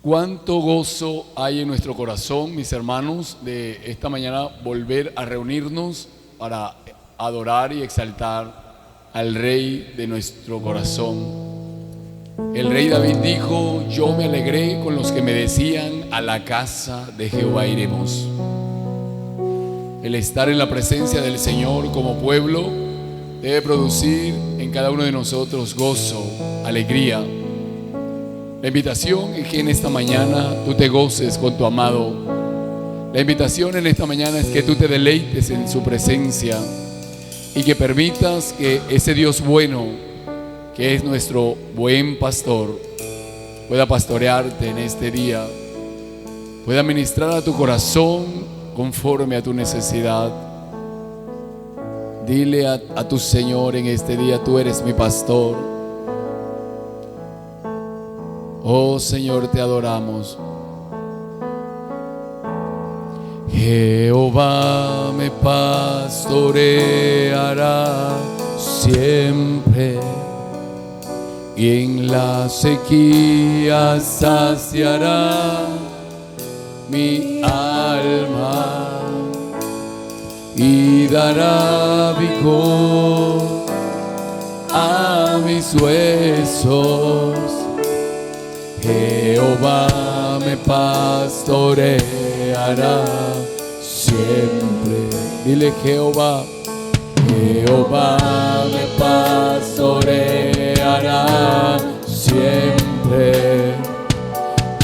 Cuánto gozo hay en nuestro corazón, mis hermanos, de esta mañana volver a reunirnos para adorar y exaltar al Rey de nuestro corazón. El Rey David dijo: yo me alegré con los que me decían, a la casa de Jehová iremos. El estar en la presencia del Señor como pueblo debe producir en cada uno de nosotros gozo, alegría. La invitación es que en esta mañana tú te goces con tu amado. La invitación en esta mañana es que tú te deleites en su presencia y que permitas que ese Dios bueno, que es nuestro buen pastor, pueda pastorearte en este día, pueda ministrar a tu corazón conforme a tu necesidad. Dile a tu Señor en este día: tú eres mi pastor. Oh Señor, te adoramos. Jehová me pastoreará siempre, y en la sequía saciará mi alma y dará vigor a mis huesos. Jehová me pastoreará siempre. Dile: Jehová, Jehová me pastoreará siempre,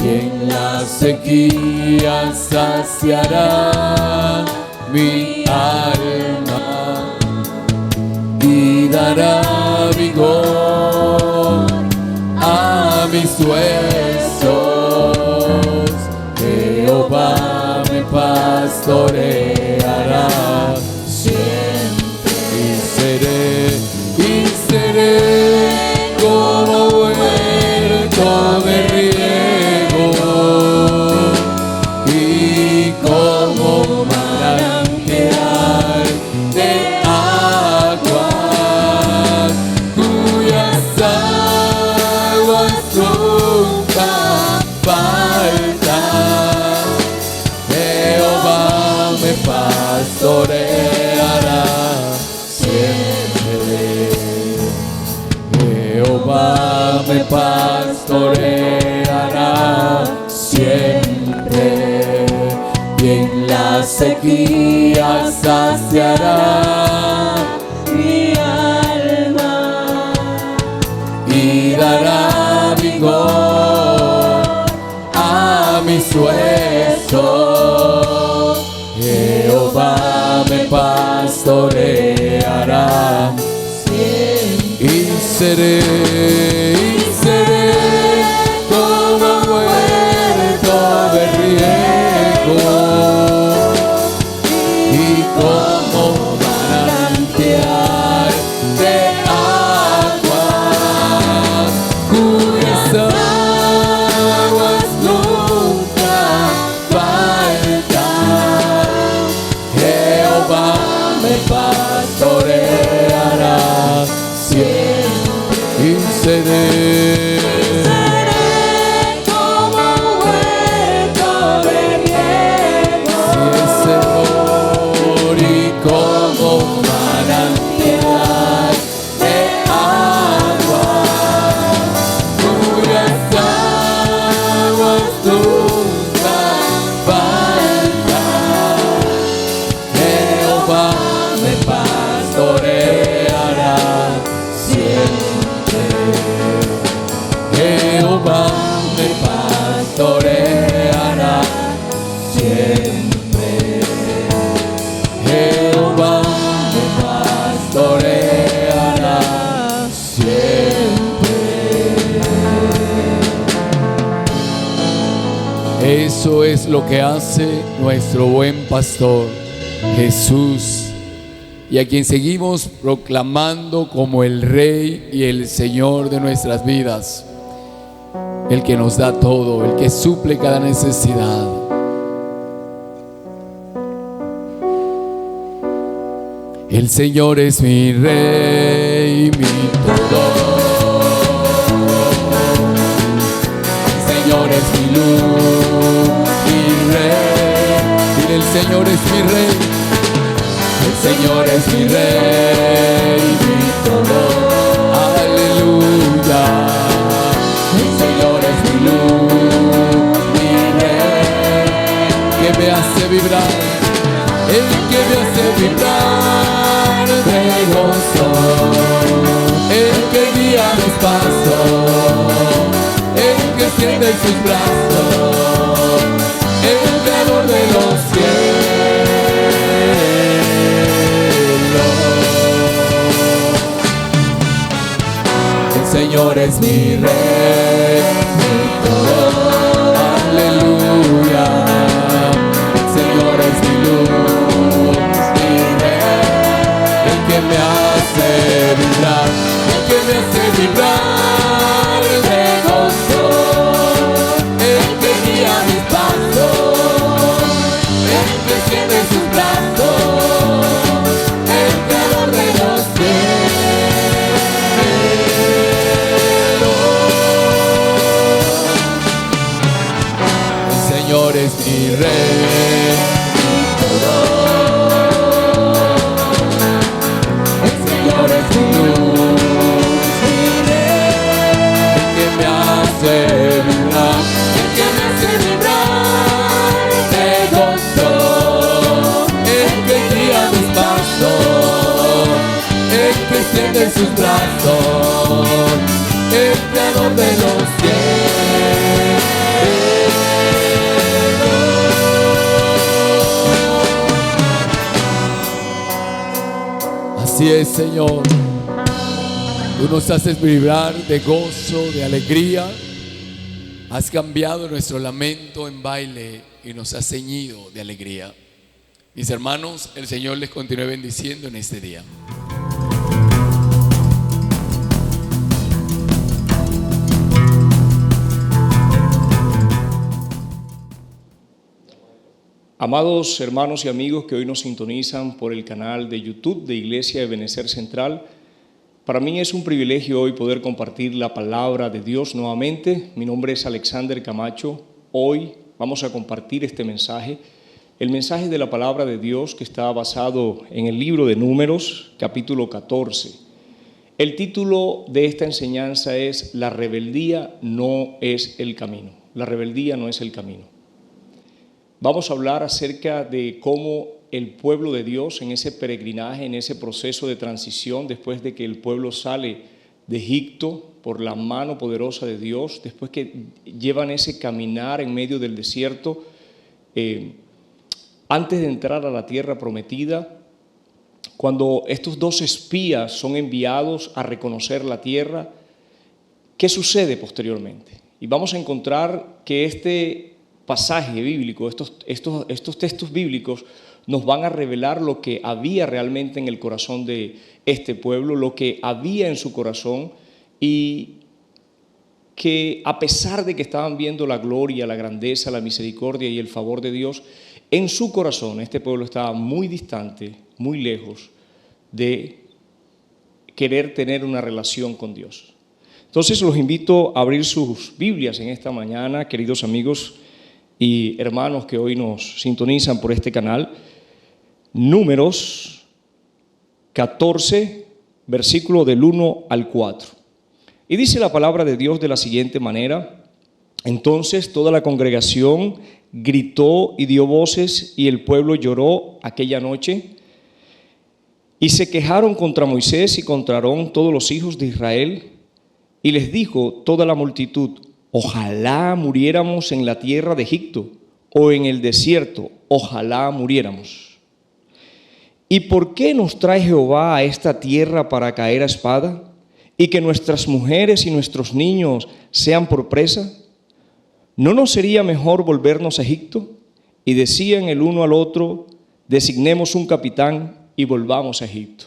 y en la sequía saciará mi alma y dará vigor a mis huesos. Jehová me pastoreará siempre, y seré como huerto de riego y como manantial de agua, cuyas aguas nunca faltan. Jehová me pastoreará siempre. Jehová me pastoreará siempre, y en la sequía saciará mi alma y dará vigor a mis huesos. Jehová me pastoreará siempre, y seré como huerto de riego y como manantial de agua, cuyas aguas nunca faltan. Jehová me pastoreará siempre, y seré como huerto de riego, Señor, y como manantial de agua, cuyas aguas nunca faltan. Jehová me pastoreará siempre. Jehová me pastoreará siempre. Jehová me pastoreará siempre. Eso es lo que hace nuestro buen pastor, Jesús, y a quien seguimos proclamando como el Rey y el Señor de nuestras vidas, el que nos da todo, el que suple cada necesidad. El Señor es mi Rey, mi todo. El Señor es mi luz. Señor es mi Rey, el Señor es mi Rey, mi todo. Aleluya. El Señor es mi luz, mi Rey, que me hace vibrar, el que me hace vibrar de gozo, el que guía mis pasos, el que extiende sus brazos, el creador de los cielos. El Señor es mi Rey, mi todo. Aleluya. El Señor es mi luz, mi Rey, el que me hace vibrar, el que me hace vibrar de gozo, el que guía mis pasos, el que extiende sus brazos, el creador de los cielos. El Señor es mi Rey, mi todo. El Señor es mi luz, mi Rey, el que me hace vibrar, el que me hace vibrar de gozo, el que guía mis pasos, el que extiende sus brazos, el creador de los cielos. Así es, Señor. Tú nos haces vibrar de gozo, de alegría. Has cambiado nuestro lamento en baile y nos has ceñido de alegría. Mis hermanos, el Señor les continúe bendiciendo en este día. Amados hermanos y amigos que hoy nos sintonizan por el canal de YouTube de Iglesia Ebenecer Central, para mí es un privilegio hoy poder compartir la palabra de Dios nuevamente. Mi nombre es Alexander Camacho. Hoy vamos a compartir este mensaje, el mensaje de la palabra de Dios que está basado en el libro de Números, capítulo 14. El título de esta enseñanza es La rebeldía no es el camino. La rebeldía no es el camino. Vamos a hablar acerca de cómo el pueblo de Dios en ese peregrinaje, en ese proceso de transición, después de que el pueblo sale de Egipto por la mano poderosa de Dios, después que llevan ese caminar en medio del desierto, antes de entrar a la tierra prometida, cuando estos dos espías son enviados a reconocer la tierra, ¿qué sucede posteriormente? Y vamos a encontrar que este pasaje bíblico, estos textos bíblicos nos van a revelar lo que había realmente en el corazón de este pueblo, lo que había en su corazón, y que a pesar de que estaban viendo la gloria, la grandeza, la misericordia y el favor de Dios, en su corazón este pueblo estaba muy distante, muy lejos de querer tener una relación con Dios. Entonces los invito a abrir sus Biblias en esta mañana, queridos amigos y hermanos que hoy nos sintonizan por este canal. Números 14, versículo del 1 al 4. Y dice la palabra de Dios de la siguiente manera: entonces toda la congregación gritó y dio voces, y el pueblo lloró aquella noche, y se quejaron contra Moisés y contra Aarón todos los hijos de Israel, y les dijo toda la multitud: ojalá muriéramos en la tierra de Egipto o en el desierto, ojalá muriéramos. ¿Y por qué nos trae Jehová a esta tierra para caer a espada y que nuestras mujeres y nuestros niños sean por presa? ¿No nos sería mejor volvernos a Egipto? Y decían el uno al otro: designemos un capitán y volvamos a Egipto.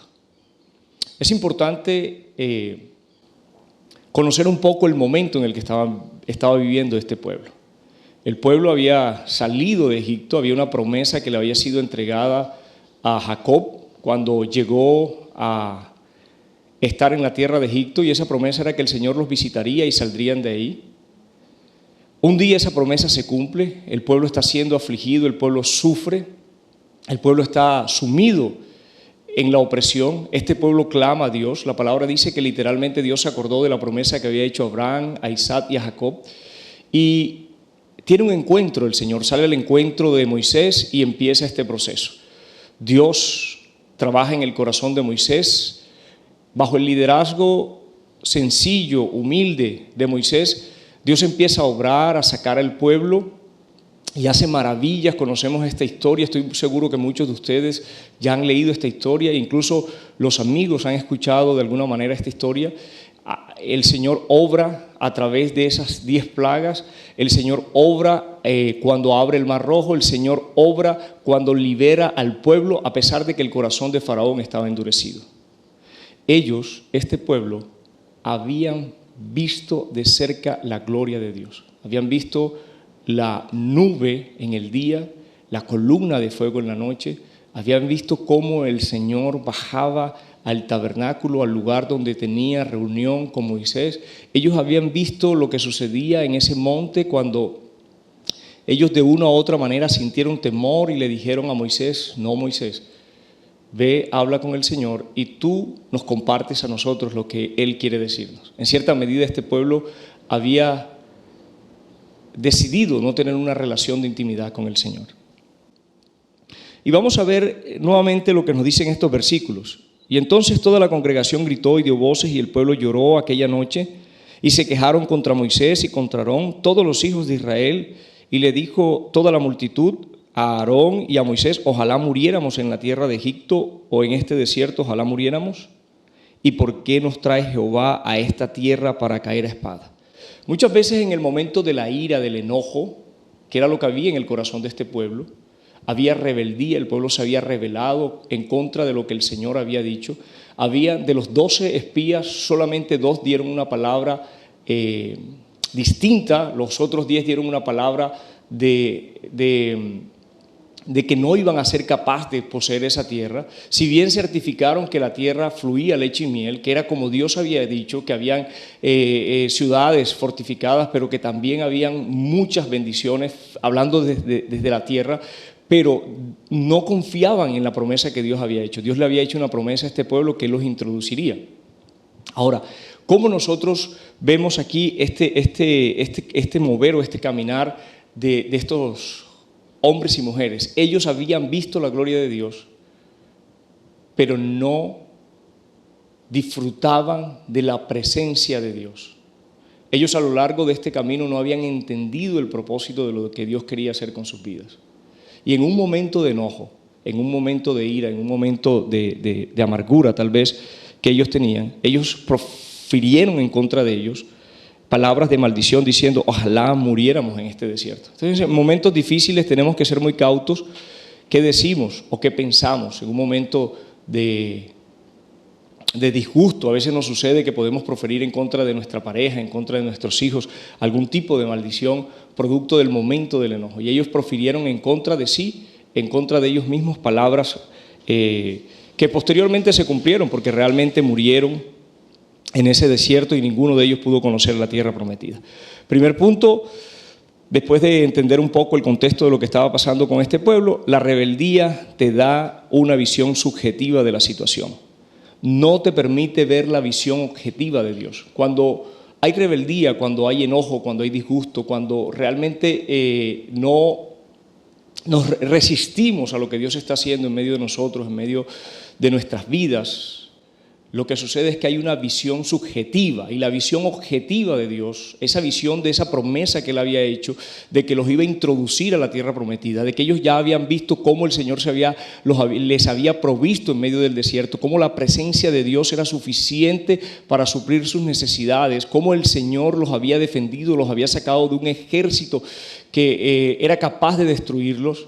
Es importante conocer un poco el momento en el que estaba viviendo este pueblo. El pueblo había salido de Egipto, había una promesa que le había sido entregada a Jacob cuando llegó a estar en la tierra de Egipto, y esa promesa era que el Señor los visitaría y saldrían de ahí. Un día esa promesa se cumple, el pueblo está siendo afligido, el pueblo sufre, El pueblo está sumido en la opresión. Este pueblo clama a Dios. La palabra dice que literalmente Dios se acordó de la promesa que había hecho a Abraham, a Isaac y a Jacob. Y tiene un encuentro el Señor, sale al encuentro de Moisés y empieza este proceso. Dios trabaja en el corazón de Moisés bajo el liderazgo sencillo, humilde de Moisés. Dios empieza a obrar, a sacar al pueblo y hace maravillas. Conocemos esta historia, estoy seguro que muchos de ustedes ya han leído esta historia, e incluso los amigos han escuchado de alguna manera esta historia. El Señor obra a través de esas 10 plagas, el Señor obra cuando abre el Mar Rojo, el Señor obra cuando libera al pueblo a pesar de que el corazón de Faraón estaba endurecido. Ellos, este pueblo, habían visto de cerca la gloria de Dios, habían visto la nube en el día, la columna de fuego en la noche, habían visto cómo el Señor bajaba al tabernáculo, al lugar donde tenía reunión con Moisés. Ellos habían visto lo que sucedía en ese monte cuando ellos de una u otra manera sintieron temor y le dijeron a Moisés: no, Moisés, ve, habla con el Señor y tú nos compartes a nosotros lo que Él quiere decirnos. En cierta medida este pueblo había decidido no tener una relación de intimidad con el Señor. Y vamos a ver nuevamente lo que nos dicen estos versículos. Y entonces toda la congregación gritó y dio voces, y el pueblo lloró aquella noche, y se quejaron contra Moisés y contra Aarón todos los hijos de Israel, y le dijo toda la multitud a Aarón y a Moisés: ojalá muriéramos en la tierra de Egipto o en este desierto, ojalá muriéramos. ¿Y por qué nos trae Jehová a esta tierra para caer a espada? Muchas veces en el momento de la ira, del enojo, que era lo que había en el corazón de este pueblo, había rebeldía, el pueblo se había rebelado en contra de lo que el Señor había dicho. Había de los 12 espías, solamente 2 dieron una palabra distinta, los otros 10 dieron una palabra de que no iban a ser capaces de poseer esa tierra. Si bien certificaron que la tierra fluía leche y miel, que era como Dios había dicho, que habían ciudades fortificadas, pero que también habían muchas bendiciones, hablando desde la tierra, pero no confiaban en la promesa que Dios había hecho. Dios le había hecho una promesa a este pueblo que Él los introduciría. Ahora, ¿cómo nosotros vemos aquí este mover o este caminar de estos hombres y mujeres? Ellos habían visto la gloria de Dios, pero no disfrutaban de la presencia de Dios. Ellos a lo largo de este camino no habían entendido el propósito de lo que Dios quería hacer con sus vidas. Y en un momento de enojo, en un momento de ira, en un momento de amargura tal vez que ellos tenían, ellos profirieron en contra de ellos palabras de maldición diciendo: ojalá muriéramos en este desierto. Entonces, en momentos difíciles tenemos que ser muy cautos qué decimos o qué pensamos. En un momento de disgusto, a veces nos sucede que podemos proferir en contra de nuestra pareja, en contra de nuestros hijos, algún tipo de maldición producto del momento del enojo. Y ellos profirieron en contra de sí, en contra de ellos mismos, palabras que posteriormente se cumplieron, porque realmente murieron en ese desierto y ninguno de ellos pudo conocer la tierra prometida. Primer punto, después de entender un poco el contexto de lo que estaba pasando con este pueblo, la rebeldía te da una visión subjetiva de la situación. No te permite ver la visión objetiva de Dios. Cuando hay rebeldía, cuando hay enojo, cuando hay disgusto, cuando realmente no nos resistimos a lo que Dios está haciendo en medio de nosotros, en medio de nuestras vidas, lo que sucede es que hay una visión subjetiva, y la visión objetiva de Dios, esa visión de esa promesa que Él había hecho, de que los iba a introducir a la tierra prometida, de que ellos ya habían visto cómo el Señor les había provisto en medio del desierto, cómo la presencia de Dios era suficiente para suplir sus necesidades, cómo el Señor los había defendido, los había sacado de un ejército que era capaz de destruirlos.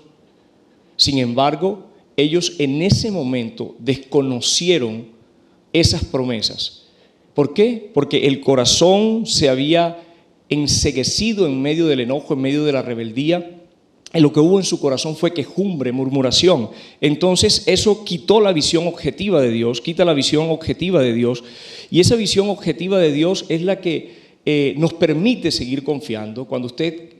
Sin embargo, ellos en ese momento desconocieron esas promesas. ¿Por qué? Porque el corazón se había enceguecido en medio del enojo, en medio de la rebeldía. Y lo que hubo en su corazón fue quejumbre, murmuración. Entonces eso quitó la visión objetiva de Dios, quita la visión objetiva de Dios. Y esa visión objetiva de Dios es la que nos permite seguir confiando. Cuando usted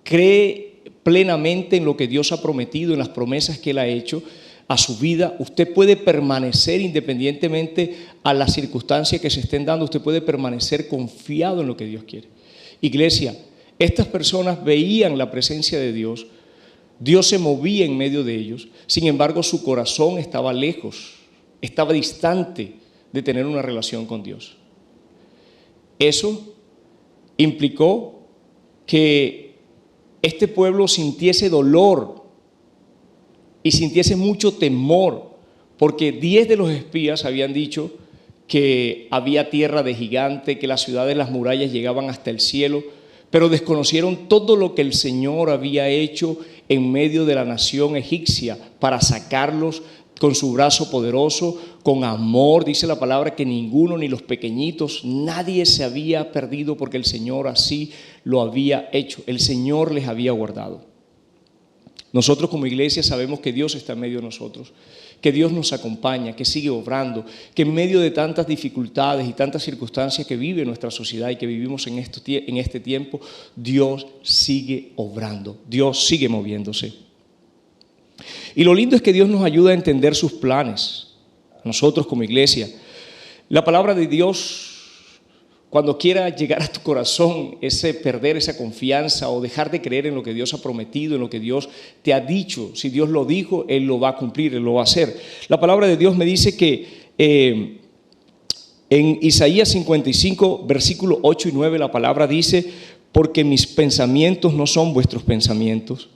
cree plenamente en lo que Dios ha prometido, en las promesas que Él ha hecho a su vida, usted puede permanecer independientemente a las circunstancias que se estén dando, usted puede permanecer confiado en lo que Dios quiere. Iglesia, estas personas veían la presencia de Dios, Dios se movía en medio de ellos, sin embargo su corazón estaba lejos, estaba distante de tener una relación con Dios. Eso implicó que este pueblo sintiese dolor y sintiese mucho temor, porque 10 de los espías habían dicho que había tierra de gigante, que las ciudades, las murallas llegaban hasta el cielo, pero desconocieron todo lo que el Señor había hecho en medio de la nación egipcia para sacarlos con su brazo poderoso, con amor. Dice la palabra que ninguno, ni los pequeñitos, nadie se había perdido porque el Señor así lo había hecho. El Señor les había guardado. Nosotros como iglesia sabemos que Dios está en medio de nosotros, que Dios nos acompaña, que sigue obrando, que en medio de tantas dificultades y tantas circunstancias que vive nuestra sociedad y que vivimos en este tiempo, Dios sigue obrando, Dios sigue moviéndose. Y lo lindo es que Dios nos ayuda a entender sus planes, nosotros como iglesia. La palabra de Dios, cuando quiera llegar a tu corazón perder esa confianza o dejar de creer en lo que Dios ha prometido, en lo que Dios te ha dicho, si Dios lo dijo, Él lo va a cumplir, Él lo va a hacer. La palabra de Dios me dice que en Isaías 55, versículos 8 y 9, la palabra dice: porque mis pensamientos no son vuestros pensamientos,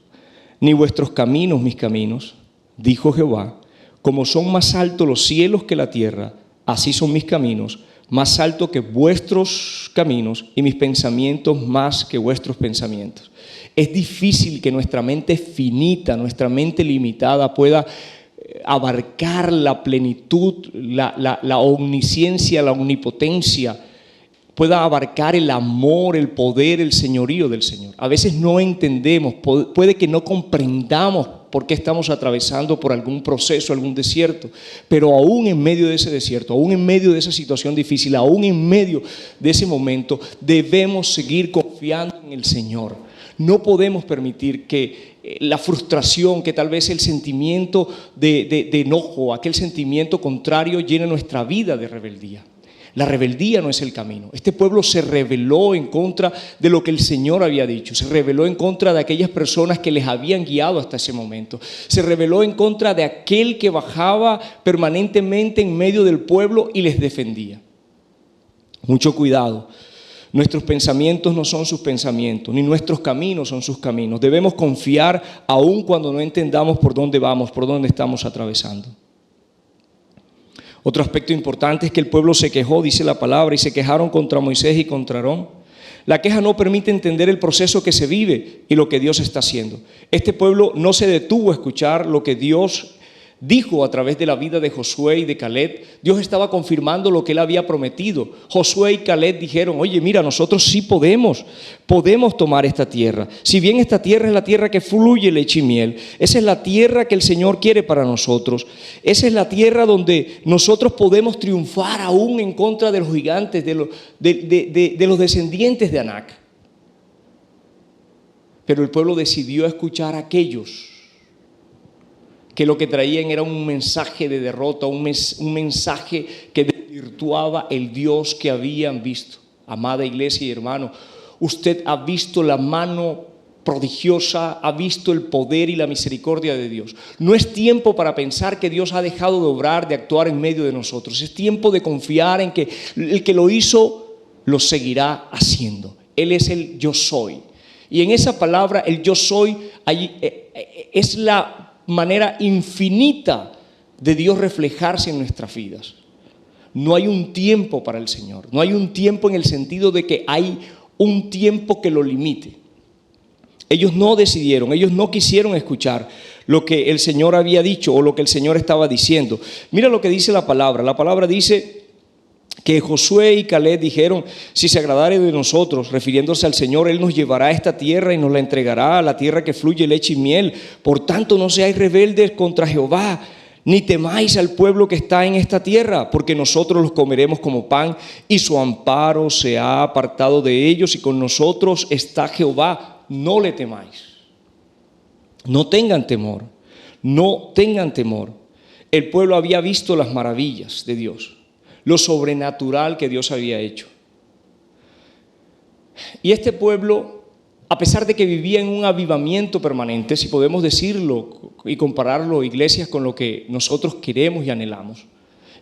ni vuestros caminos mis caminos, dijo Jehová. Como son más altos los cielos que la tierra, así son mis caminos, más alto que vuestros caminos, y mis pensamientos más que vuestros pensamientos. Es difícil que nuestra mente finita, nuestra mente limitada pueda abarcar la plenitud, la omnisciencia, la omnipotencia, pueda abarcar el amor, el poder, el señorío del Señor. A veces no entendemos, puede que no comprendamos por qué estamos atravesando por algún proceso, algún desierto, pero aún en medio de ese desierto, aún en medio de esa situación difícil, aún en medio de ese momento, debemos seguir confiando en el Señor. No podemos permitir que la frustración, que tal vez el sentimiento de enojo, aquel sentimiento contrario llene nuestra vida de rebeldía. La rebeldía no es el camino. Este pueblo se rebeló en contra de lo que el Señor había dicho. Se rebeló en contra de aquellas personas que les habían guiado hasta ese momento. Se rebeló en contra de aquel que bajaba permanentemente en medio del pueblo y les defendía. Mucho cuidado. Nuestros pensamientos no son sus pensamientos, ni nuestros caminos son sus caminos. Debemos confiar aun cuando no entendamos por dónde vamos, por dónde estamos atravesando. Otro aspecto importante es que el pueblo se quejó, dice la palabra, y se quejaron contra Moisés y contra Aarón. La queja no permite entender el proceso que se vive y lo que Dios está haciendo. Este pueblo no se detuvo a escuchar lo que Dios dijo a través de la vida de Josué y de Caleb. Dios estaba confirmando lo que Él había prometido. Josué y Caleb dijeron: oye, mira, nosotros sí podemos tomar esta tierra. Si bien esta tierra es la tierra que fluye leche y miel, esa es la tierra que el Señor quiere para nosotros. Esa es la tierra donde nosotros podemos triunfar aún en contra de los gigantes, de los descendientes de Anac. Pero el pueblo decidió escuchar a aquellos que lo que traían era un mensaje de derrota, un mensaje que desvirtuaba el Dios que habían visto. Amada iglesia y hermano, usted ha visto la mano prodigiosa, ha visto el poder y la misericordia de Dios. No es tiempo para pensar que Dios ha dejado de obrar, de actuar en medio de nosotros. Es tiempo de confiar en que el que lo hizo, lo seguirá haciendo. Él es el yo soy. Y en esa palabra, el yo soy, es la manera infinita de Dios reflejarse en nuestras vidas. No hay un tiempo para el Señor, no hay un tiempo en el sentido de que hay un tiempo que lo limite. Ellos no decidieron, ellos no quisieron escuchar lo que el Señor había dicho o lo que el Señor estaba diciendo. Mira lo que dice la palabra dice que Josué y Caleb dijeron: si se agradare de nosotros, refiriéndose al Señor, Él nos llevará a esta tierra y nos la entregará, a la tierra que fluye leche y miel. Por tanto, no seáis rebeldes contra Jehová, ni temáis al pueblo que está en esta tierra, porque nosotros los comeremos como pan, y su amparo se ha apartado de ellos, y con nosotros está Jehová, no le temáis. No tengan temor, no tengan temor. El pueblo había visto las maravillas de Dios, lo sobrenatural que Dios había hecho. Y este pueblo, a pesar de que vivía en un avivamiento permanente, si podemos decirlo y compararlo, iglesias, con lo que nosotros queremos y anhelamos,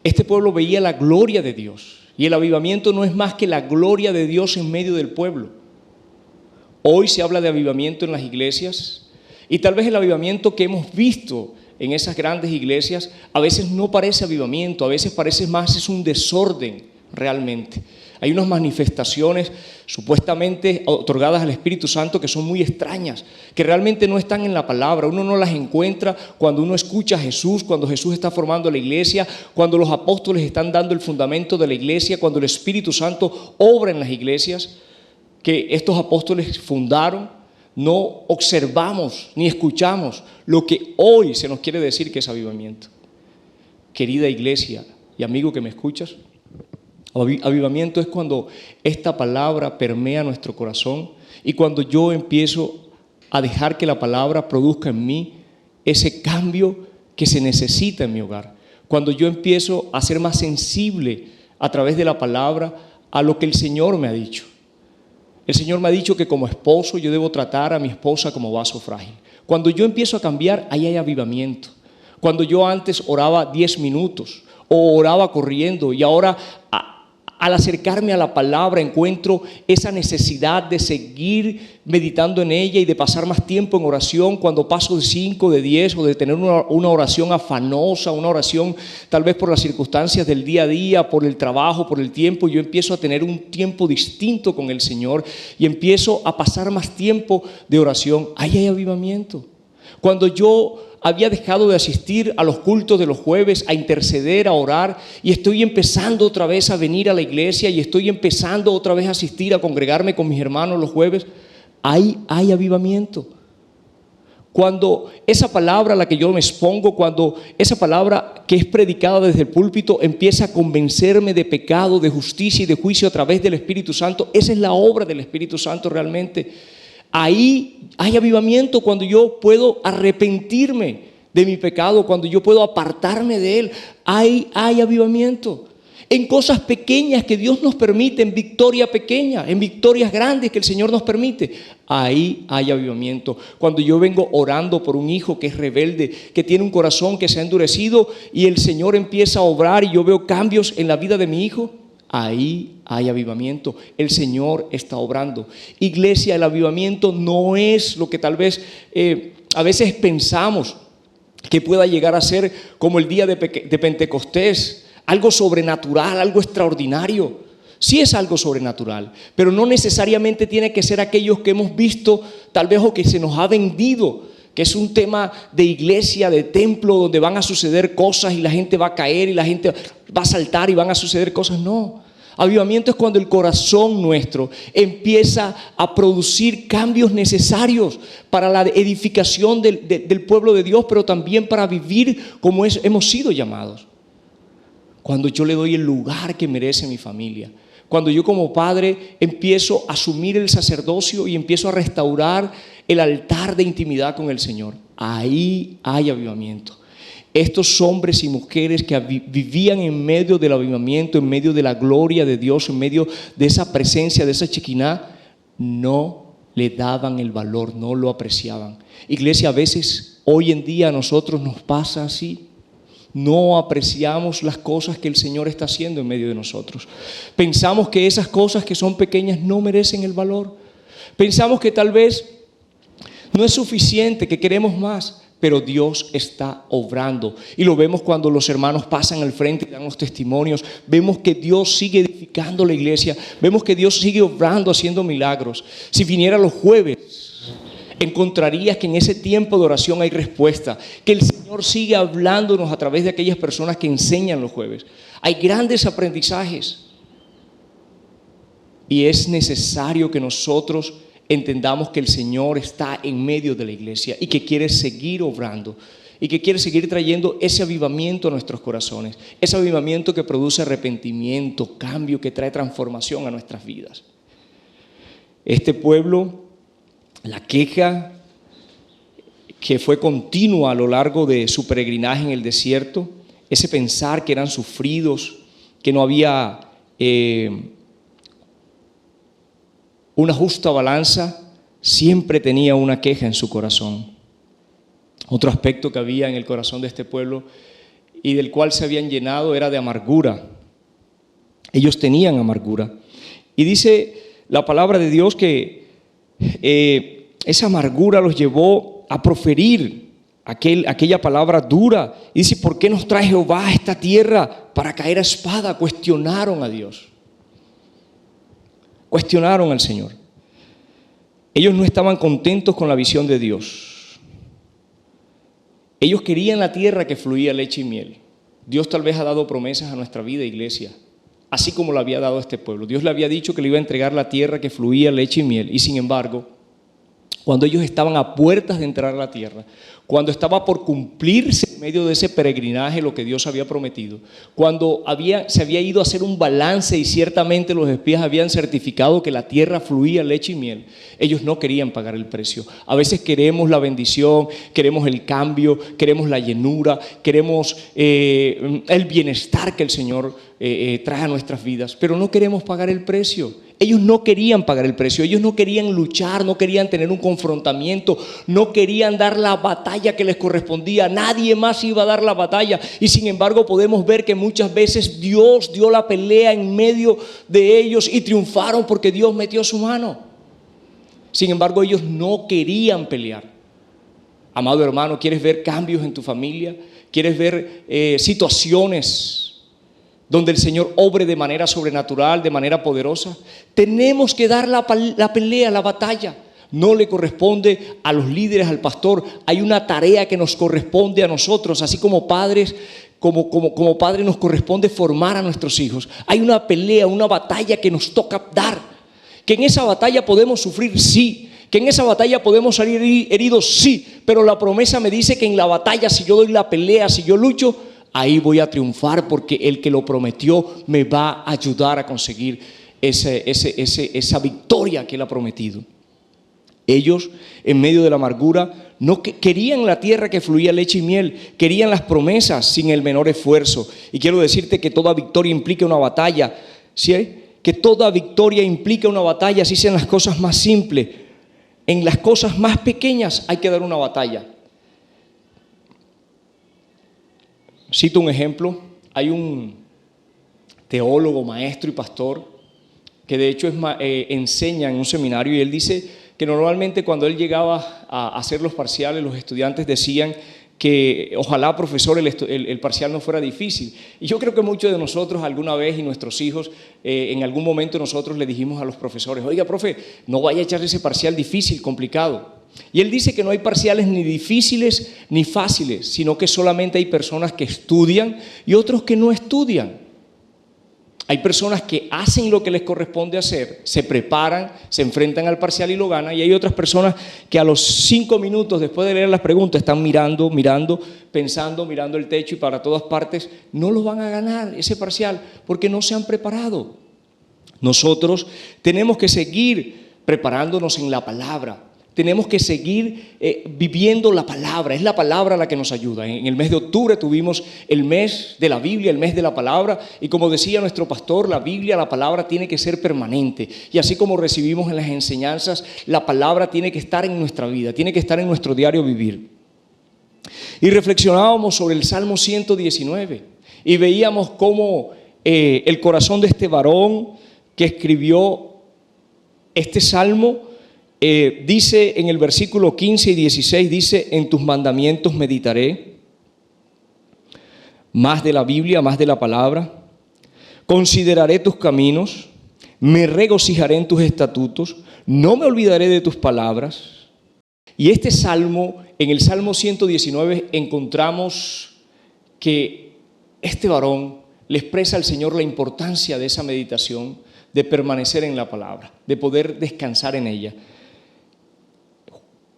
este pueblo veía la gloria de Dios. Y el avivamiento no es más que la gloria de Dios en medio del pueblo. Hoy se habla de avivamiento en las iglesias, y tal vez el avivamiento que hemos visto en esas grandes iglesias a veces no parece avivamiento, a veces parece más es un desorden realmente. Hay unas manifestaciones supuestamente otorgadas al Espíritu Santo que son muy extrañas, que realmente no están en la palabra. Uno no las encuentra cuando uno escucha a Jesús, cuando Jesús está formando la iglesia, cuando los apóstoles están dando el fundamento de la iglesia, cuando el Espíritu Santo obra en las iglesias que estos apóstoles fundaron. No observamos ni escuchamos lo que hoy se nos quiere decir que es avivamiento. Querida iglesia y amigo que me escuchas, avivamiento es cuando esta palabra permea nuestro corazón y cuando yo empiezo a dejar que la palabra produzca en mí ese cambio que se necesita en mi hogar. Cuando yo empiezo a ser más sensible a través de la palabra a lo que el Señor me ha dicho. El Señor me ha dicho que como esposo yo debo tratar a mi esposa como vaso frágil. Cuando yo empiezo a cambiar, ahí hay avivamiento. Cuando yo antes oraba 10 minutos o oraba corriendo y ahora al acercarme a la palabra encuentro esa necesidad de seguir meditando en ella y de pasar más tiempo en oración. Cuando paso de 5, de 10 o de tener una oración afanosa, una oración tal vez por las circunstancias del día a día, por el trabajo, por el tiempo, yo empiezo a tener un tiempo distinto con el Señor y empiezo a pasar más tiempo de oración. Ahí hay avivamiento. Cuando yo había dejado de asistir a los cultos de los jueves, a interceder, a orar, y estoy empezando otra vez a venir a la iglesia y estoy empezando otra vez a asistir, a congregarme con mis hermanos los jueves, ahí hay avivamiento. Cuando esa palabra a la que yo me expongo, cuando esa palabra que es predicada desde el púlpito empieza a convencerme de pecado, de justicia y de juicio a través del Espíritu Santo, esa es la obra del Espíritu Santo realmente. Ahí hay avivamiento cuando yo puedo arrepentirme de mi pecado, cuando yo puedo apartarme de él. Hay avivamiento. En cosas pequeñas que Dios nos permite, en victoria pequeña, en victorias grandes que el Señor nos permite. Ahí hay avivamiento. Cuando yo vengo orando por un hijo que es rebelde, que tiene un corazón que se ha endurecido y el Señor empieza a obrar y yo veo cambios en la vida de mi hijo. Ahí hay avivamiento. El Señor está obrando. Iglesia, el avivamiento no es lo que tal vez a veces pensamos que pueda llegar a ser como el día de Pentecostés, algo sobrenatural, algo extraordinario. Sí es algo sobrenatural, pero no necesariamente tiene que ser aquellos que hemos visto tal vez o que se nos ha vendido, que es un tema de iglesia, de templo, donde van a suceder cosas y la gente va a caer y la gente va a saltar y van a suceder cosas. No, avivamiento es cuando el corazón nuestro empieza a producir cambios necesarios para la edificación del pueblo de Dios, pero también para vivir como hemos sido llamados. Cuando yo le doy el lugar que merece mi familia, cuando yo como padre empiezo a asumir el sacerdocio y empiezo a restaurar el altar de intimidad con el Señor, ahí hay avivamiento. Estos hombres y mujeres que vivían en medio del avivamiento, en medio de la gloria de Dios, en medio de esa presencia, de esa Shekinah, no le daban el valor, no lo apreciaban. Iglesia, a veces hoy en día a nosotros nos pasa así. No apreciamos las cosas que el Señor está haciendo en medio de nosotros. Pensamos que esas cosas que son pequeñas no merecen el valor. Pensamos que tal vez no es suficiente, que queremos más, pero Dios está obrando. Y lo vemos cuando los hermanos pasan al frente y dan los testimonios. Vemos que Dios sigue edificando la iglesia. Vemos que Dios sigue obrando, haciendo milagros. Si viniera los jueves, encontrarías que en ese tiempo de oración hay respuesta, que el Señor sigue hablándonos a través de aquellas personas que enseñan los jueves. Hay grandes aprendizajes y es necesario que nosotros entendamos que el Señor está en medio de la iglesia y que quiere seguir obrando y que quiere seguir trayendo ese avivamiento a nuestros corazones, ese avivamiento que produce arrepentimiento, cambio, que trae transformación a nuestras vidas. Este pueblo, la queja que fue continua a lo largo de su peregrinaje en el desierto, ese pensar que eran sufridos, que no había una justa balanza, siempre tenía una queja en su corazón. Otro aspecto que había en el corazón de este pueblo y del cual se habían llenado era de amargura. Ellos tenían amargura. Y dice la palabra de Dios que esa amargura los llevó a proferir aquella palabra dura. Y dice, ¿por qué nos trae Jehová a esta tierra para caer a espada? Cuestionaron a Dios. Cuestionaron al Señor. Ellos no estaban contentos con la visión de Dios. Ellos querían la tierra que fluía leche y miel. Dios tal vez ha dado promesas a nuestra vida, iglesia, así como lo había dado a este pueblo. Dios le había dicho que le iba a entregar la tierra que fluía leche y miel. Y sin embargo, cuando ellos estaban a puertas de entrar a la tierra, cuando estaba por cumplirse en medio de ese peregrinaje lo que Dios había prometido, cuando se había ido a hacer un balance y ciertamente los espías habían certificado que la tierra fluía leche y miel, ellos no querían pagar el precio. A veces queremos la bendición, queremos el cambio, queremos la llenura, queremos el bienestar que el Señor trae a nuestras vidas, pero no queremos pagar el precio. Ellos no querían pagar el precio, ellos no querían luchar, no querían tener un confrontamiento, no querían dar la batalla que les correspondía. Nadie más iba a dar la batalla. Y sin embargo podemos ver que muchas veces Dios dio la pelea en medio de ellos y triunfaron porque Dios metió su mano. Sin embargo, ellos no querían pelear. Amado hermano, ¿quieres ver cambios en tu familia? ¿Quieres ver situaciones donde el Señor obre de manera sobrenatural, de manera poderosa? Tenemos que dar la pelea, la batalla. No le corresponde a los líderes, al pastor. Hay una tarea que nos corresponde a nosotros, así como padres, como padres nos corresponde formar a nuestros hijos. Hay una pelea, una batalla que nos toca dar. Que en esa batalla podemos sufrir, sí. Que en esa batalla podemos salir heridos, sí. Pero la promesa me dice que en la batalla, si yo doy la pelea, si yo lucho, ahí voy a triunfar porque el que lo prometió me va a ayudar a conseguir esa victoria que Él ha prometido. Ellos, en medio de la amargura, no querían la tierra que fluía leche y miel, querían las promesas sin el menor esfuerzo. Y quiero decirte que toda victoria implica una batalla, ¿sí? Que toda victoria implica una batalla, así sean las cosas más simples. En las cosas más pequeñas hay que dar una batalla. Cito un ejemplo. Hay un teólogo, maestro y pastor que de hecho enseña en un seminario, y él dice que normalmente cuando él llegaba a hacer los parciales, los estudiantes decían que ojalá, profesor, el parcial no fuera difícil. Y yo creo que muchos de nosotros alguna vez, y nuestros hijos, en algún momento nosotros le dijimos a los profesores, oiga, profe, no vaya a echar ese parcial difícil, complicado. Y él dice que no hay parciales ni difíciles ni fáciles, sino que solamente hay personas que estudian y otros que no estudian. Hay personas que hacen lo que les corresponde hacer, se preparan, se enfrentan al parcial y lo ganan, y hay otras personas que a los 5 minutos después de leer las preguntas están mirando, pensando, mirando el techo y para todas partes. No lo van a ganar ese parcial porque no se han preparado. Nosotros tenemos que seguir preparándonos en la palabra. Tenemos que seguir viviendo la palabra. Es la palabra la que nos ayuda. En el mes de octubre tuvimos el mes de la Biblia, el mes de la palabra. Y como decía nuestro pastor, la Biblia, la palabra tiene que ser permanente. Y así como recibimos en las enseñanzas, la palabra tiene que estar en nuestra vida, tiene que estar en nuestro diario vivir. Y reflexionábamos sobre el Salmo 119 y veíamos cómo el corazón de este varón que escribió este salmo dice en el versículo 15 y 16, dice, en tus mandamientos meditaré, más de la Biblia, más de la palabra, consideraré tus caminos, me regocijaré en tus estatutos, no me olvidaré de tus palabras. Y este salmo, en el Salmo 119, encontramos que este varón le expresa al Señor la importancia de esa meditación, de permanecer en la palabra, de poder descansar en ella.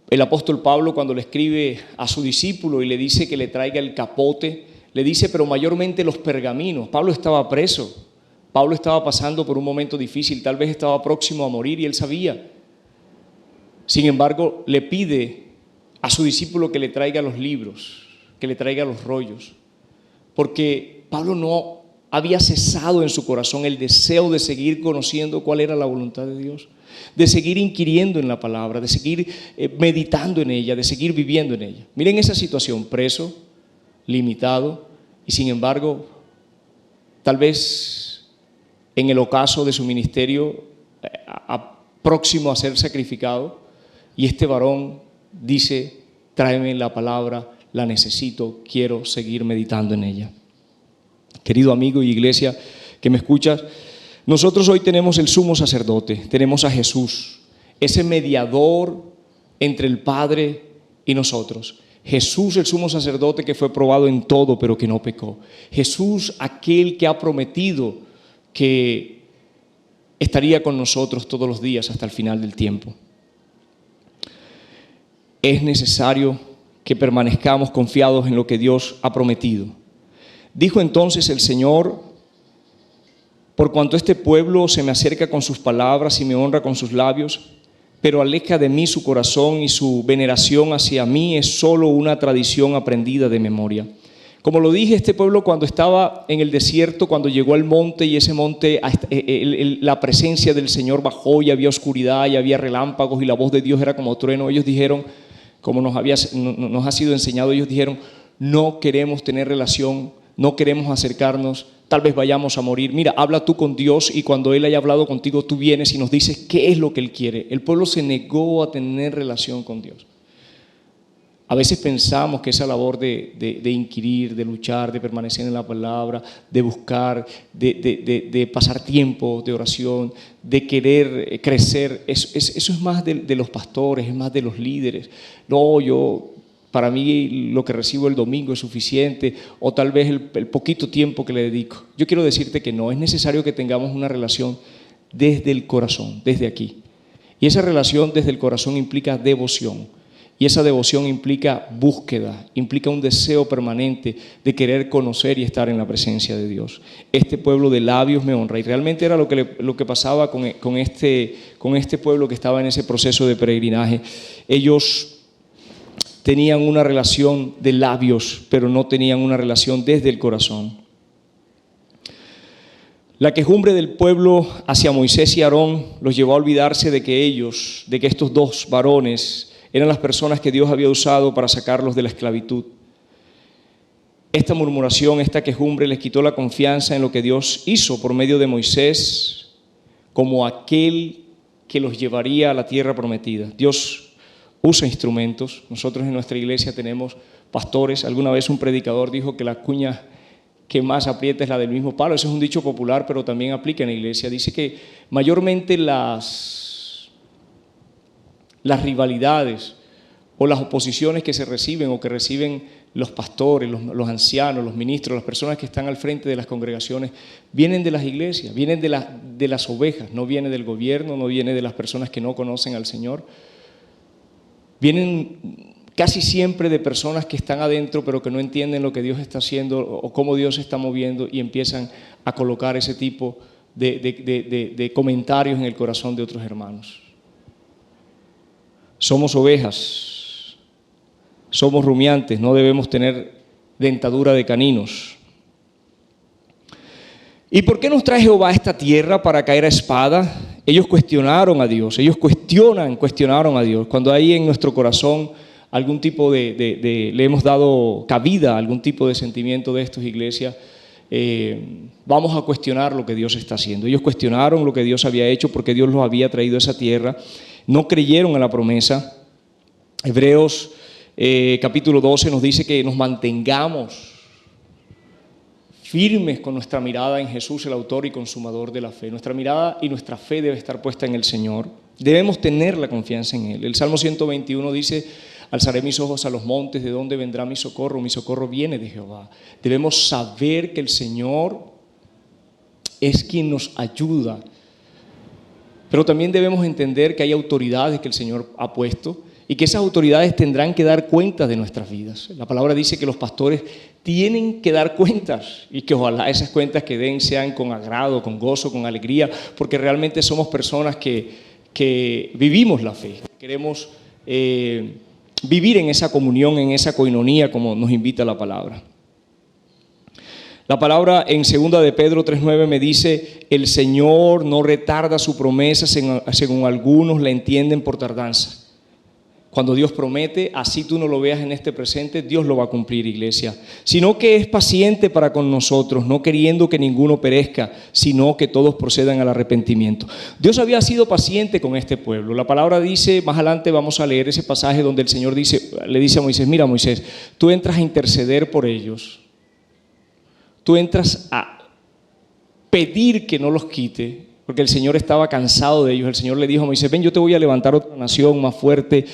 El apóstol Pablo, cuando le escribe a su discípulo y le dice que le traiga el capote, le dice, pero mayormente los pergaminos. Pablo estaba preso, Pablo estaba pasando por un momento difícil, tal vez estaba próximo a morir y él sabía. Sin embargo, le pide a su discípulo que le traiga los libros, que le traiga los rollos, porque Pablo no había cesado en su corazón el deseo de seguir conociendo cuál era la voluntad de Dios, de seguir inquiriendo en la palabra, de seguir meditando en ella, de seguir viviendo en ella. Miren esa situación, preso, limitado, y sin embargo, tal vez en el ocaso de su ministerio, próximo a ser sacrificado, y este varón dice: tráeme la palabra, la necesito, quiero seguir meditando en ella. Querido amigo y iglesia que me escuchas, nosotros hoy tenemos el sumo sacerdote, tenemos a Jesús, ese mediador entre el Padre y nosotros. Jesús, el sumo sacerdote que fue probado en todo pero que no pecó. Jesús, aquel que ha prometido que estaría con nosotros todos los días hasta el final del tiempo. Es necesario que permanezcamos confiados en lo que Dios ha prometido. Dijo entonces el Señor: por cuanto este pueblo se me acerca con sus palabras y me honra con sus labios, pero aleja de mí su corazón y su veneración hacia mí es solo una tradición aprendida de memoria. Como lo dije, este pueblo cuando estaba en el desierto, cuando llegó al monte y ese monte, la presencia del Señor bajó y había oscuridad y había relámpagos y la voz de Dios era como trueno, ellos dijeron, como nos ha sido enseñado, ellos dijeron: no queremos tener relación, no queremos acercarnos, tal vez vayamos a morir. Mira, habla tú con Dios y cuando Él haya hablado contigo, tú vienes y nos dices qué es lo que Él quiere. El pueblo se negó a tener relación con Dios. A veces pensamos que esa labor de inquirir, de luchar, de permanecer en la palabra, de buscar, de pasar tiempo de oración, de querer crecer, eso es más de los pastores, es más de los líderes. No, para mí lo que recibo el domingo es suficiente, o tal vez el poquito tiempo que le dedico. Yo quiero decirte que no, es necesario que tengamos una relación desde el corazón, desde aquí. Y esa relación desde el corazón implica devoción. Y esa devoción implica búsqueda, implica un deseo permanente de querer conocer y estar en la presencia de Dios. Este pueblo de labios me honra. Y realmente era lo que pasaba con este pueblo que estaba en ese proceso de peregrinaje. Ellos tenían una relación de labios, pero no tenían una relación desde el corazón. La quejumbre del pueblo hacia Moisés y Aarón los llevó a olvidarse de que estos dos varones eran las personas que Dios había usado para sacarlos de la esclavitud. Esta murmuración, esta quejumbre les quitó la confianza en lo que Dios hizo por medio de Moisés como aquel que los llevaría a la tierra prometida. Dios usa instrumentos. Nosotros en nuestra iglesia tenemos pastores. Alguna vez un predicador dijo que la cuña que más aprieta es la del mismo palo. Ese es un dicho popular, pero también aplica en la iglesia. Dice que mayormente las rivalidades o las oposiciones que se reciben o que reciben los pastores, los ancianos, los ministros, las personas que están al frente de las congregaciones, vienen de las iglesias, vienen de las ovejas, no viene del gobierno, no viene de las personas que no conocen al Señor. Vienen casi siempre de personas que están adentro pero que no entienden lo que Dios está haciendo o cómo Dios se está moviendo y empiezan a colocar ese tipo de comentarios en el corazón de otros hermanos. Somos ovejas, somos rumiantes, no debemos tener dentadura de caninos. ¿Y por qué nos trae Jehová a esta tierra para caer a espada? Ellos cuestionaron a Dios, ellos cuestionaron a Dios. Cuando hay en nuestro corazón algún tipo le hemos dado cabida a algún tipo de sentimiento de estos, iglesias, vamos a cuestionar lo que Dios está haciendo. Ellos cuestionaron lo que Dios había hecho porque Dios los había traído a esa tierra. No creyeron a la promesa. Hebreos capítulo 12 nos dice que nos mantengamos firmes con nuestra mirada en Jesús, el autor y consumador de la fe. Nuestra mirada y nuestra fe debe estar puesta en el Señor. Debemos tener la confianza en Él. El Salmo 121 dice: alzaré mis ojos a los montes, ¿de dónde vendrá mi socorro? Mi socorro viene de Jehová. Debemos saber que el Señor es quien nos ayuda. Pero también debemos entender que hay autoridades que el Señor ha puesto y que esas autoridades tendrán que dar cuentas de nuestras vidas. La palabra dice que los pastores tienen que dar cuentas y que ojalá esas cuentas que den sean con agrado, con gozo, con alegría, porque realmente somos personas que vivimos la fe. Queremos vivir en esa comunión, en esa coinonía, como nos invita la palabra. La palabra en 2 de Pedro 3:9 me dice: el Señor no retarda su promesa, según algunos la entienden por tardanza. Cuando Dios promete, así tú no lo veas en este presente, Dios lo va a cumplir, iglesia. Sino que es paciente para con nosotros, no queriendo que ninguno perezca, sino que todos procedan al arrepentimiento. Dios había sido paciente con este pueblo. La palabra dice, más adelante vamos a leer ese pasaje donde el Señor le dice a Moisés: mira, Moisés, tú entras a interceder por ellos. Tú entras a pedir que no los quite, porque el Señor estaba cansado de ellos. El Señor le dijo a Moisés: ven, yo te voy a levantar otra nación más fuerte,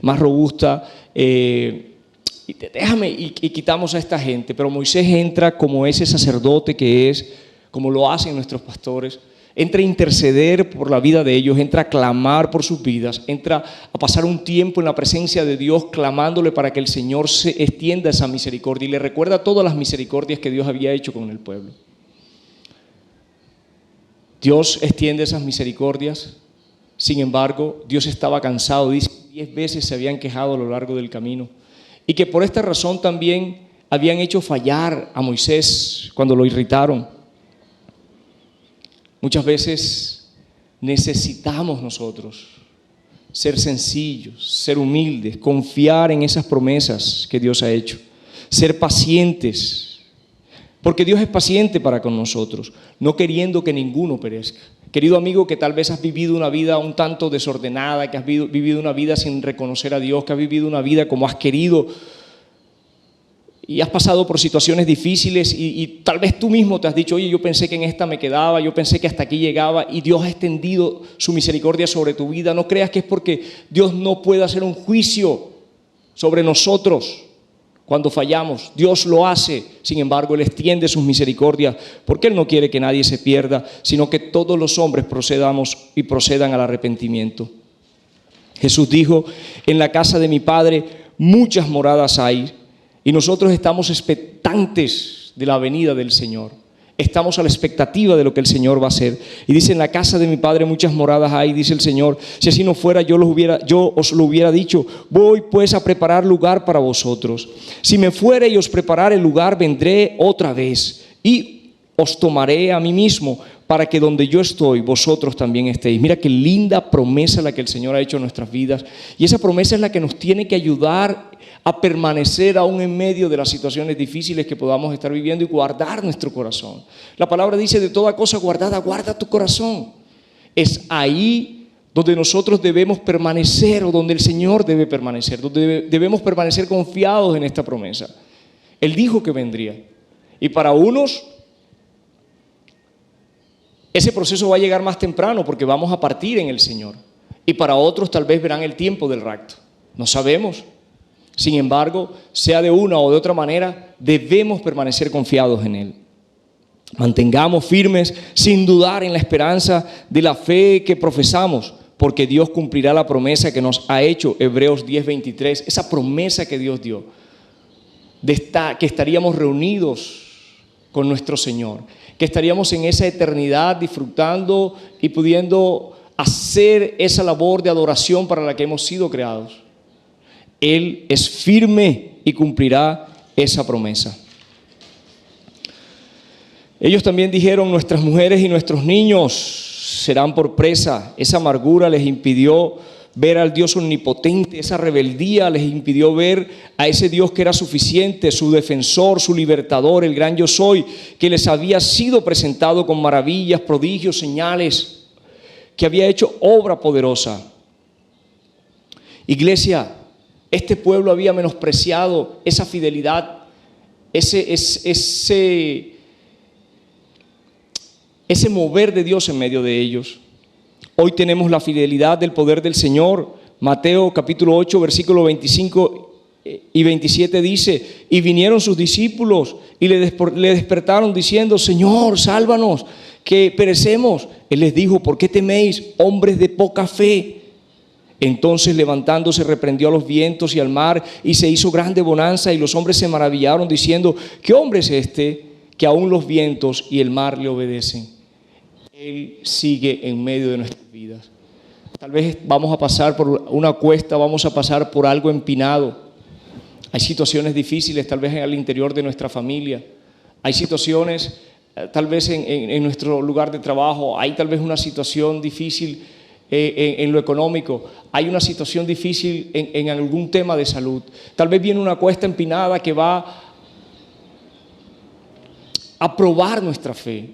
más robusta, déjame y quitamos a esta gente. Pero Moisés entra como ese sacerdote que es, como lo hacen nuestros pastores, entra a interceder por la vida de ellos, entra a clamar por sus vidas, entra a pasar un tiempo en la presencia de Dios clamándole para que el Señor se extienda esa misericordia y le recuerda todas las misericordias que Dios había hecho con el pueblo. Dios extiende esas misericordias. Sin embargo, Dios estaba cansado. Dice, 10 veces se habían quejado a lo largo del camino. Y que por esta razón también habían hecho fallar a Moisés cuando lo irritaron. Muchas veces necesitamos nosotros ser sencillos, ser humildes, confiar en esas promesas que Dios ha hecho, ser pacientes. Porque Dios es paciente para con nosotros, no queriendo que ninguno perezca. Querido amigo, que tal vez has vivido una vida un tanto desordenada, que has vivido una vida sin reconocer a Dios, que has vivido una vida como has querido y has pasado por situaciones difíciles y tal vez tú mismo te has dicho: oye, yo pensé que en esta me quedaba, yo pensé que hasta aquí llegaba, y Dios ha extendido su misericordia sobre tu vida. No creas que es porque Dios no puede hacer un juicio sobre nosotros. Cuando fallamos, Dios lo hace. Sin embargo, Él extiende sus misericordias porque Él no quiere que nadie se pierda, sino que todos los hombres procedan al arrepentimiento. Jesús dijo: en la casa de mi Padre muchas moradas hay, y nosotros estamos expectantes de la venida del Señor. Estamos a la expectativa de lo que el Señor va a hacer. Y dice: en la casa de mi Padre muchas moradas hay, dice el Señor. Si así no fuera, yo os lo hubiera dicho. Voy pues a preparar lugar para vosotros. Si me fuere y os preparare el lugar, vendré otra vez y os tomaré a mí mismo, para que donde yo estoy, vosotros también estéis. Mira qué linda promesa la que el Señor ha hecho en nuestras vidas. Y esa promesa es la que nos tiene que ayudar a permanecer aún en medio de las situaciones difíciles que podamos estar viviendo y guardar nuestro corazón. La palabra dice: de toda cosa guardada, guarda tu corazón. Es ahí donde nosotros debemos permanecer, o donde el Señor debe permanecer, donde debemos permanecer confiados en esta promesa. Él dijo que vendría. Y para unos, ese proceso va a llegar más temprano porque vamos a partir en el Señor. Y para otros tal vez verán el tiempo del rapto. No sabemos. Sin embargo, sea de una o de otra manera, debemos permanecer confiados en Él. Mantengamos firmes sin dudar en la esperanza de la fe que profesamos, porque Dios cumplirá la promesa que nos ha hecho. Hebreos 10:23, esa promesa que Dios dio, que estaríamos reunidos con nuestro Señor, que estaríamos en esa eternidad disfrutando y pudiendo hacer esa labor de adoración para la que hemos sido creados. Él es firme y cumplirá esa promesa. Ellos también dijeron: nuestras mujeres y nuestros niños serán por presa. Esa amargura les impidió ver al Dios omnipotente, esa rebeldía les impidió ver a ese Dios que era suficiente, su defensor, su libertador, el gran yo soy, que les había sido presentado con maravillas, prodigios, señales, que había hecho obra poderosa. Iglesia, este pueblo había menospreciado esa fidelidad, ese mover de Dios en medio de ellos. Hoy tenemos la fidelidad del poder del Señor. Mateo capítulo 8, versículo 25 y 27 dice: y vinieron sus discípulos y le despertaron diciendo: Señor, sálvanos, que perecemos. Él les dijo: ¿por qué teméis, hombres de poca fe? Entonces, levantándose, reprendió a los vientos y al mar, y se hizo grande bonanza, y los hombres se maravillaron diciendo: ¿qué hombre es este que aún los vientos y el mar le obedecen? Él sigue en medio de nuestras vidas. Tal vez vamos a pasar por una cuesta, vamos a pasar por algo empinado. Hay situaciones difíciles tal vez al interior de nuestra familia. Hay situaciones tal vez en nuestro lugar de trabajo. Hay tal vez una situación difícil en lo económico. Hay una situación difícil en algún tema de salud. Tal vez viene una cuesta empinada que va a probar nuestra fe,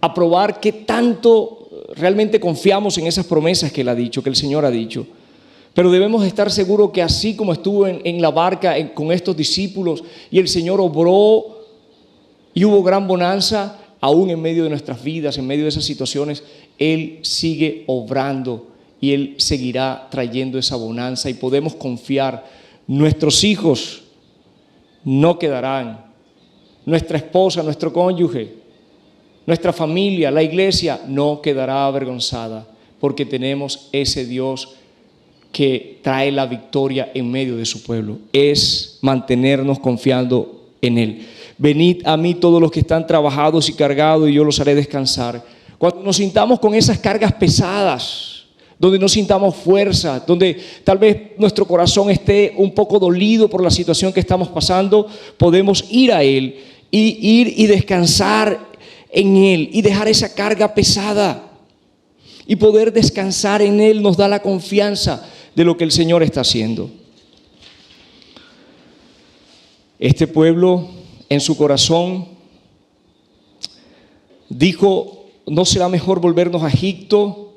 a probar qué tanto realmente confiamos en esas promesas que Él ha dicho, que el Señor ha dicho. Pero debemos estar seguros que así como estuvo en la barca con estos discípulos y el Señor obró y hubo gran bonanza, aún en medio de nuestras vidas, en medio de esas situaciones, Él sigue obrando y Él seguirá trayendo esa bonanza y podemos confiar. Nuestros hijos no quedarán, nuestra esposa, nuestro cónyuge, nuestra familia, la iglesia no quedará avergonzada porque tenemos ese Dios que trae la victoria en medio de su pueblo. Es mantenernos confiando en Él. Venid a mí todos los que están trabajados y cargados y yo los haré descansar. Cuando nos sintamos con esas cargas pesadas, donde no sintamos fuerza, donde tal vez nuestro corazón esté un poco dolido por la situación que estamos pasando, podemos ir a Él y descansar en Él y dejar esa carga pesada. Y poder descansar en Él nos da la confianza de lo que el Señor está haciendo. Este pueblo en su corazón dijo: ¿no será mejor volvernos a Egipto?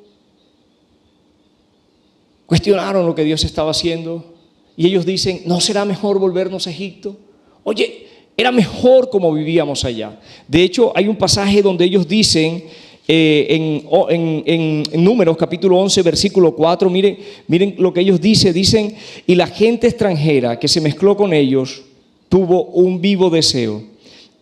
Cuestionaron lo que Dios estaba haciendo y ellos dicen: ¿no será mejor volvernos a Egipto? Oye, era mejor como vivíamos allá. De hecho, hay un pasaje donde ellos dicen en Números capítulo 11 versículo 4, miren lo que ellos dicen: y la gente extranjera que se mezcló con ellos tuvo un vivo deseo.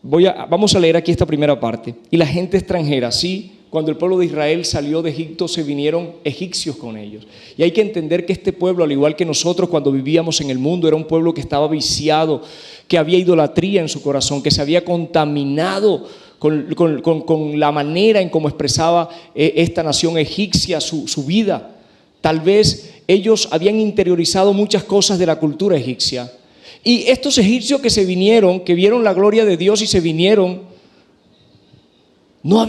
Vamos a leer aquí esta primera parte. Y la gente extranjera, sí, cuando el pueblo de Israel salió de Egipto, se vinieron egipcios con ellos. Y hay que entender que este pueblo, al igual que nosotros cuando vivíamos en el mundo, era un pueblo que estaba viciado, que había idolatría en su corazón, que se había contaminado con la manera en cómo expresaba esta nación egipcia su vida. Tal vez ellos habían interiorizado muchas cosas de la cultura egipcia. Y estos egipcios que se vinieron, que vieron la gloria de Dios y se vinieron, no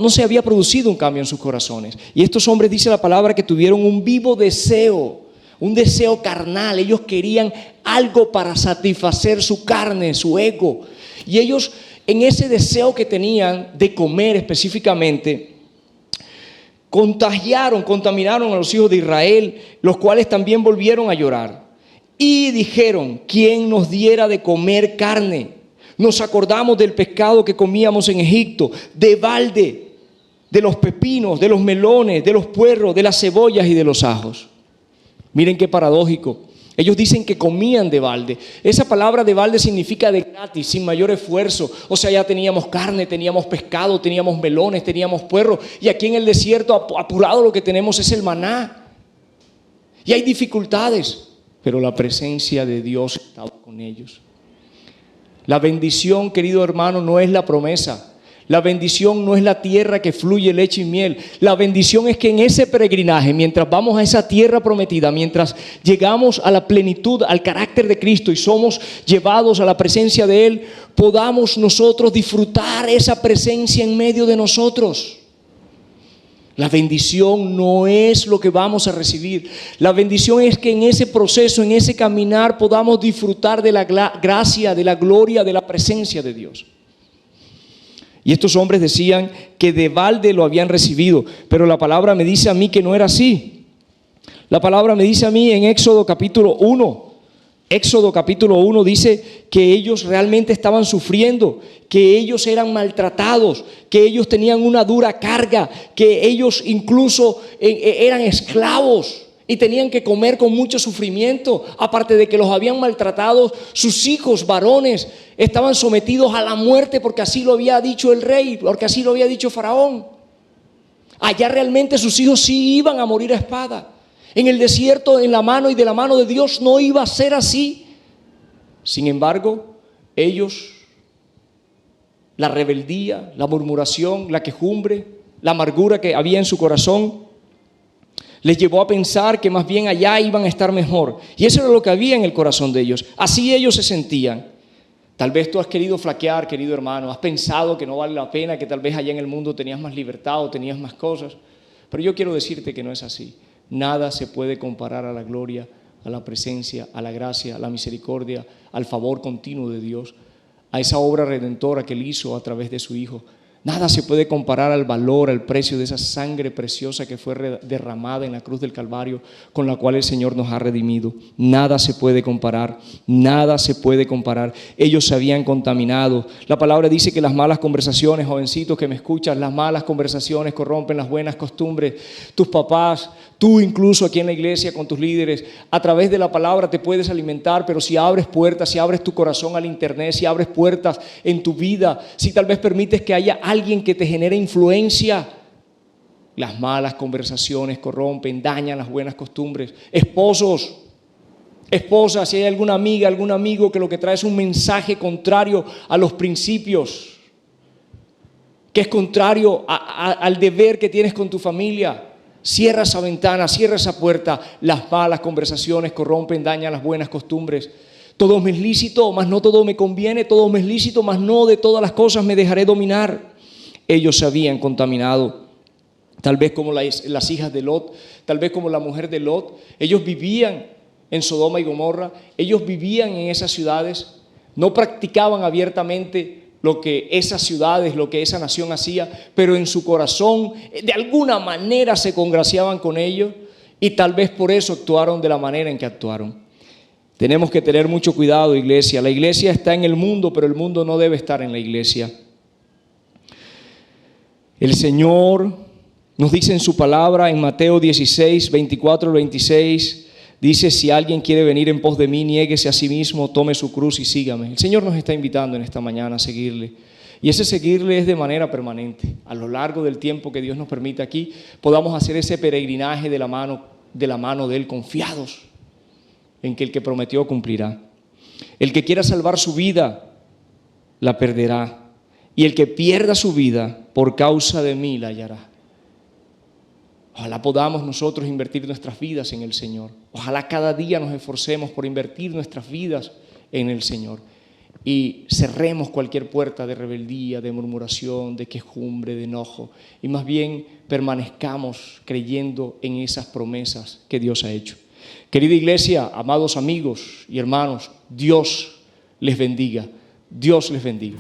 se había producido un cambio en sus corazones. Y estos hombres, dice la palabra, que tuvieron un vivo deseo, un deseo carnal. Ellos querían algo para satisfacer su carne, su ego. Y ellos, en ese deseo que tenían de comer específicamente, contaminaron a los hijos de Israel, los cuales también volvieron a llorar. Y dijeron: ¿quién nos diera de comer carne? Nos acordamos del pescado que comíamos en Egipto, de balde, de los pepinos, de los melones, de los puerros, de las cebollas y de los ajos. Miren qué paradójico. Ellos dicen que comían de balde. Esa palabra de balde significa de gratis, sin mayor esfuerzo. O sea, ya teníamos carne, teníamos pescado, teníamos melones, teníamos puerros. Y aquí en el desierto apurado lo que tenemos es el maná. Y hay dificultades, pero la presencia de Dios estaba con ellos. La bendición, querido hermano, no es la promesa. La bendición no es la tierra que fluye leche y miel. La bendición es que en ese peregrinaje, mientras vamos a esa tierra prometida, mientras llegamos a la plenitud, al carácter de Cristo y somos llevados a la presencia de Él, podamos nosotros disfrutar esa presencia en medio de nosotros. La bendición no es lo que vamos a recibir. La bendición es que en ese proceso, en ese caminar, podamos disfrutar de la gracia, de la gloria, de la presencia de Dios. Y estos hombres decían que de balde lo habían recibido, pero la palabra me dice a mí que no era así. La palabra me dice a mí en Éxodo capítulo 1. Éxodo capítulo 1 dice que ellos realmente estaban sufriendo, que ellos eran maltratados, que ellos tenían una dura carga, que ellos incluso eran esclavos y tenían que comer con mucho sufrimiento. Aparte de que los habían maltratado, sus hijos varones estaban sometidos a la muerte porque así lo había dicho el rey, porque así lo había dicho Faraón. Allá realmente sus hijos sí iban a morir a espada. En el desierto, en la mano y de la mano de Dios, no iba a ser así. Sin embargo, ellos, la rebeldía, la murmuración, la quejumbre, la amargura que había en su corazón, Les llevó a pensar que más bien allá iban a estar mejor. Y eso era lo que había en el corazón de ellos. Así ellos se sentían. Tal vez tú has querido flaquear, querido hermano. Has pensado que no vale la pena, que tal vez allá en el mundo tenías más libertad o tenías más cosas. Pero yo quiero decirte que no es así. Nada se puede comparar a la gloria, a la presencia, a la gracia, a la misericordia, al favor continuo de Dios, a esa obra redentora que Él hizo a través de su Hijo. Nada se puede comparar al valor, al precio de esa sangre preciosa que fue derramada en la cruz del Calvario, con la cual el Señor nos ha redimido. Nada se puede comparar, nada se puede comparar. Ellos se habían contaminado. La palabra dice que las malas conversaciones, jovencitos que me escuchan, las malas conversaciones corrompen las buenas costumbres. Tus papás, tú incluso aquí en la iglesia con tus líderes, a través de la palabra te puedes alimentar, pero si abres puertas, si abres tu corazón al internet, si abres puertas en tu vida, si tal vez permites que haya alguien que te genere influencia, las malas conversaciones corrompen, dañan las buenas costumbres. Esposos, esposas, si hay alguna amiga, algún amigo que lo que trae es un mensaje contrario a los principios, que es contrario al deber que tienes con tu familia, cierra esa ventana, cierra esa puerta. Las malas conversaciones corrompen, dañan las buenas costumbres. Todo me es lícito, mas no todo me conviene. Todo me es lícito, mas no de todas las cosas me dejaré dominar. Ellos se habían contaminado, tal vez como las hijas de Lot, tal vez como la mujer de Lot. Ellos vivían en Sodoma y Gomorra, ellos vivían en esas ciudades, no practicaban abiertamente lo que esas ciudades, lo que esa nación hacía, pero en su corazón de alguna manera se congraciaban con ellos y tal vez por eso actuaron de la manera en que actuaron. Tenemos que tener mucho cuidado, iglesia. La iglesia está en el mundo, pero el mundo no debe estar en la iglesia. El Señor nos dice en su palabra en Mateo 16, 24 al 26, dice: si alguien quiere venir en pos de mí, niéguese a sí mismo, tome su cruz y sígame. El Señor nos está invitando en esta mañana a seguirle. Y ese seguirle es de manera permanente. A lo largo del tiempo que Dios nos permite aquí, podamos hacer ese peregrinaje de la mano de Él, confiados en que el que prometió cumplirá. El que quiera salvar su vida, la perderá. Y el que pierda su vida por causa de mí la hallará. Ojalá podamos nosotros invertir nuestras vidas en el Señor. Ojalá cada día nos esforcemos por invertir nuestras vidas en el Señor. Y cerremos cualquier puerta de rebeldía, de murmuración, de quejumbre, de enojo. Y más bien permanezcamos creyendo en esas promesas que Dios ha hecho. Querida iglesia, amados amigos y hermanos, Dios les bendiga. Dios les bendiga.